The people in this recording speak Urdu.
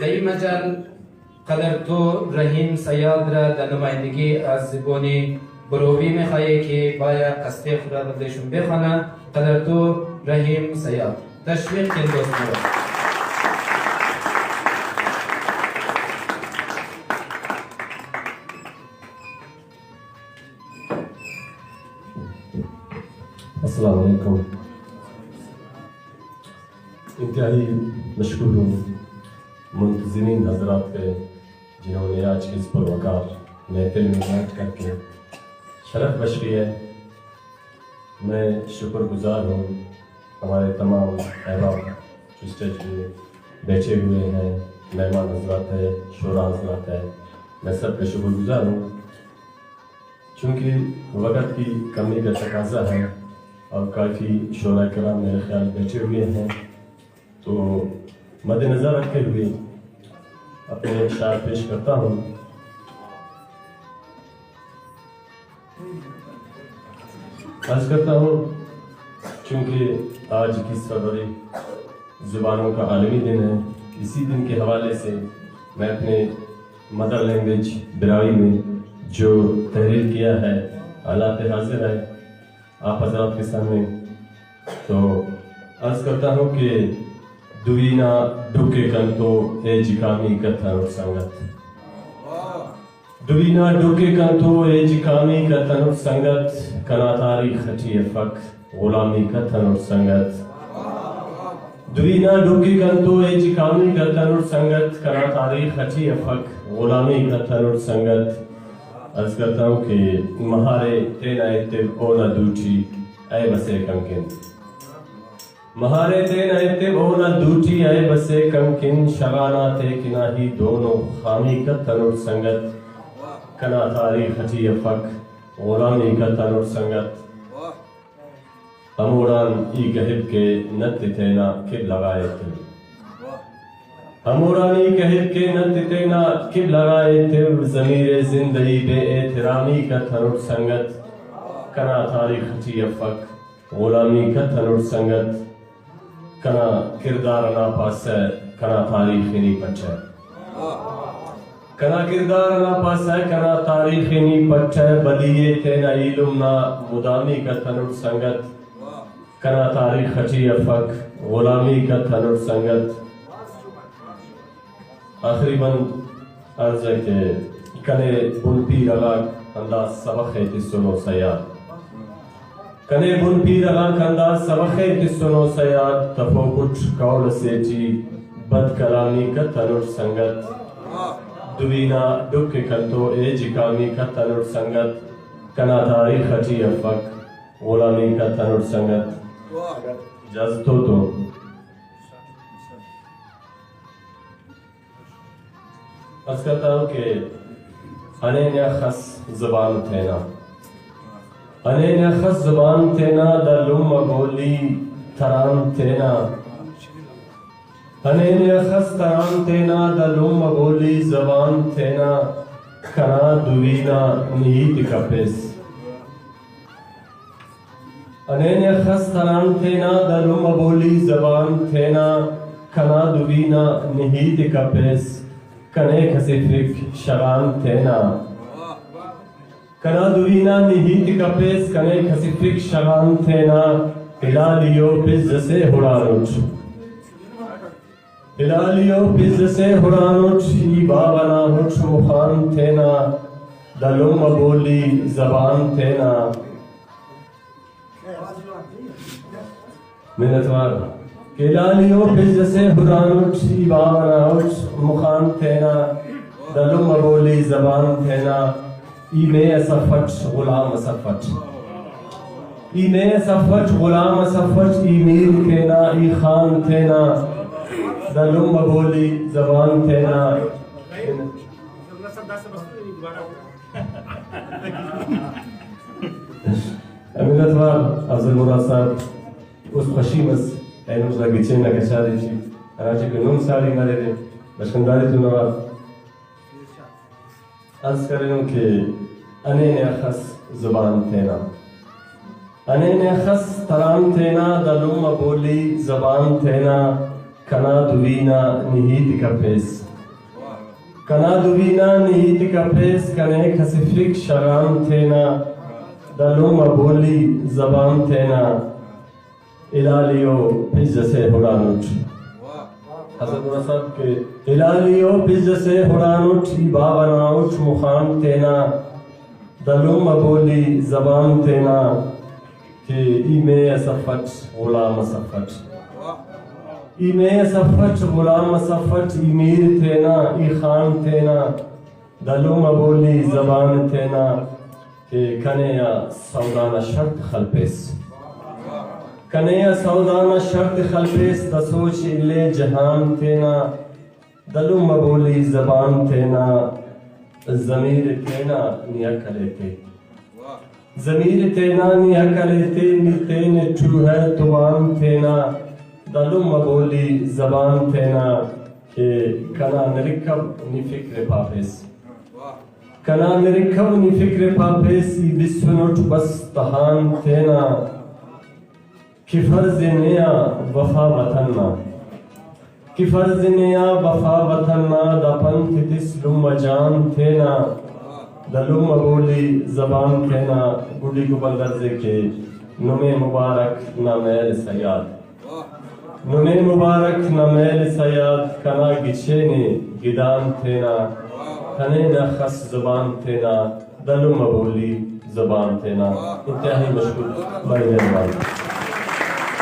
دایی مجال قدر تو رحیم سیاد را در نمایندگی از زبانی بروی میخواهی که باید قصده خود را بردشون بخوانند. قدر تو رحیم سیاد تشویق کن دوست مرا. السلام علیکم. انتہائی مشکور ہوں منتظمین حضرات پہ جنہوں نے آج کی اس پروقار محفل میں بیٹھ کر کے شرف بخشی ہے. میں شکر گزار ہوں ہمارے تمام احباب جو اسٹیج پہ بیٹھے ہوئے ہیں، مہمان حضرات ہے، شعراء حضرات ہے، میں سب کا شکر گزار ہوں. چونکہ وقت کی کمی کا تقاضا ہے اور کافی شعراء کرام میرے خیال بیٹھے ہوئے ہیں، تو مد نظر رکھتے ہوئے اپنے اشعار پیش کرتا ہوں. عرض کرتا ہوں چونکہ آج 21 فروری زبانوں کا عالمی دن ہے، اسی دن کے حوالے سے میں اپنے مدر لینگویج براوی میں جو تحریر کیا ہے حالات حاضر ہے آپ حضرات کے سامنے. تو عرض کرتا ہوں کہ دوینا ڈوکے کنتو اے جکامی کتھن سنگت، دوینا ڈوکے کنتو اے جکامی کتھن سنگت، کنا تاریخ ہٹی فک غلامی کتھن سنگت. دوینا ڈوکے کنتو اے جکامی کتھن سنگت، کنا تاریخ ہٹی فک غلامی کتھن سنگت. عرض کرتا ہوں کہ مہارے تینا اتب اونا دوٹی اے بسے کمکن، مہارے تینا اتب اونا دوٹی اے بسے کمکن، شغانا تے کنا ہی دونوں خامی کتن سنگت، کنا تاریخ ہٹی فک غلامی کتن سنگت. ہموران ای گہب کے نت تینا کب لگائے تھے، ہمورانی کہب کے نت تینا کب لگائے تھے، ضمیر زندگی بے احترامی کا تھنٹ سنگت، کنا تاریخ ہٹی فک غلامی کا تھنٹ سنگت، کنا کردار نا پاسے کنا تاریخ نی پچھے، کنا کردار نا پاسے کنا تاریخ نی پچھے، بدیے تینا علم نا مدامی کا تھنٹ سنگت، کنا تاریخ ہٹی فک غلامی کا تھنٹ سنگت. آخری بند عرض ہے کہ کنے بن پی رغاک انداز سبق ہے تسنو سیاد، کنے بن پی رغاک انداز سبق ہے تسنو سیاد، تفو کچھ قول سے چی بد کلامی کا تنٹ سنگت، دوینا ڈک کنتو اے جکامی کا تنٹ سنگت، کنا تاریخ ہٹی افک غلامی کا تنٹ سنگت. اجازت ہو تو عرض کرتا ہوں کہ انینیا خس زبان تھینا، انینیا خس زبان تھینا، در لم گولی تران تھینا، انینیا خس تران تھینا، در لم گولی زبان تھینا، کنا دوینا نیت کپس، انینیا خس تران تھینا، در لم گولی زبان تھینا، کنا دوینا نیت کپس، کنے کسفک شغان تینا، کنا دوینا نہیت کپیس، کنے کسفک شغان تینا، ہلالیو پز سے ہڑانوچ، ہلالیو پز سے ہڑانوچ، ای بابنا ہوچ مخان تینا، دلوم بولی زبان تینا. منتوار کہ لالیو پز سے ہرانوچ، ای بابناوچ مخان تھینا، دلم بولی زبان تھینا، ای میں صفٹ غلام صفٹ، ای میں صفٹ غلام صفٹ، ای میر تھینا ای خان تھینا، دلم بولی زبان تھینا. منتوار افضل مراد صاحب اس خشیمس اینوز لگی چینہ کچھا دیشی اناچہ کہ نون سالی نہ دے دے بشکنداری تو نوار. عرض کرنوں کہ انین اخص زبان تینا، انین اخص تران تینا، دلوم بولی زبان تینا، کنا دوینا نہیت کپیس کنا دوینا نہیت کپیس کنے کسفک شران تھینا دلو مبولی زبان تھینا الالیو پجز سے ہڑانوٹ حضرت مولانا صاحب کے الالیو پجز سے ہڑانوٹ ایبا بناوٹ مخان تینا دلو مبولی زبان تینا کہ ایمے صفت غلام صفت ایمے صفت غلام صفت ایمیر تینا ای خان تینا دلو مبولی زبان تینا کہ کنیا سودانا شرط خلپیس کنیا سودانا شرط خلپیس دا سوچ لے جہان تینا دلو مبولی زبان تینا ضمیر تینا نیا کلیتے ضمیر تینا نیا کلیتے نی تین چھو ہے توان تینا دلو مبولی زبان تینا کہ کنا نرکب نی فکر پاپیس کنا نرکب نی فکر پاپیسی بسنوٹ بس تہان تینا کہ فرض نیا وفا وطننا کہ فرض نیا وفا وطننا دا پنت تسلم و جان تینا دلو مبولی زبان تینا گوڑی کو بلغرزے کے نمے مبارک نامیل سیاد نمے مبارک نامیل سیاد کنا گچھینے گدان تینا کنے نخص زبان تینا دلو مبولی زبان تینا انتہائی مشکل بڑی مہربانی